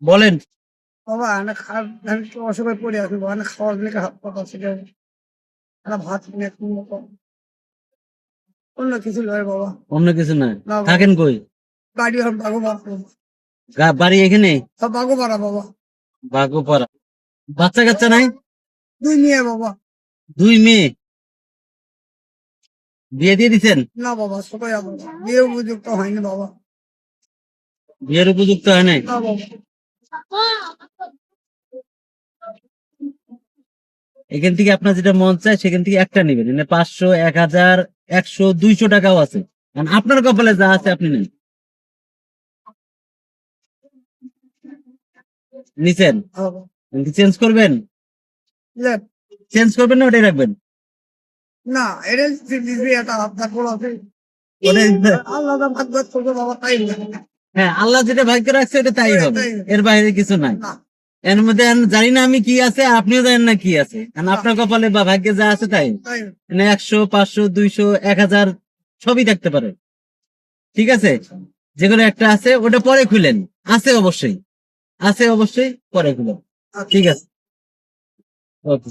বলেন। বাবা আমি খারাপ আমি একটু অসহায় পড়ে আছি বাবা, আমি খাওয়ার লেগে হাত পাতা ছিল, একটা ভাত কিনে কোনো মতো, অন্য কিছু নয় বাবা। অন্য কিছু না। না বাবা, থাকেন কই? বাড়ি আর বাগোপাড়া বাবা। বাড়ি এখানে? সব বাগোপাড়া বাবা। বাগুপাড়া। বাচ্চা কাচ্চা নাই? 2 মেয়ে বাবা। 2 মেয়ে। বিয়ে দিয়ে দিছেন? না বাবা, ছোটই বাবা, বিয়ে উপযুক্ত হয়নি বাবা। বিয়ের উপযুক্ত হয় নাই? না বাবা। এখান থেকে আপনার যেটা মন চায় সেখান থেকে একটা নেবেন, মানে 500, 1000, 100, 200 টাকাও আছে। কারণ আপনার কপালে যা আছে আপনি নেন। নিছেন? হ্যাঁ বাবা। চেঞ্জ করবেন? লেপ। চেঞ্জ করবেন না ওটাই রাখবেন? না এটা দিদি একটা আপনার বলা আছে, ওটাই। আল্লাহ যা ভাগ্য করবে বাবা তাই হবে। হ্যাঁ, আল্লাহ যেটা ভাগ্য রাখছে ওটা তাই হবে, তাই হবে। এর বাইরে কিছু নাই। না এর মধ্যে আমি জানি না আমি কি আছে, আপনিও জানেন না কি আছে, কারণ না, আপনার কপালে বা ভাগ্যে যা আছে তাই। তাই হবে। মানে 100, 500, 200, 1000 সবই থাকতে পারে। ঠিক আছে, যেগুলো একটা আছে ওটা পরে খুলেন। আছে অবশ্যই, আছে অবশ্যই, পরে খুলেন। আচ্ছা। ঠিক আছে, ওকে।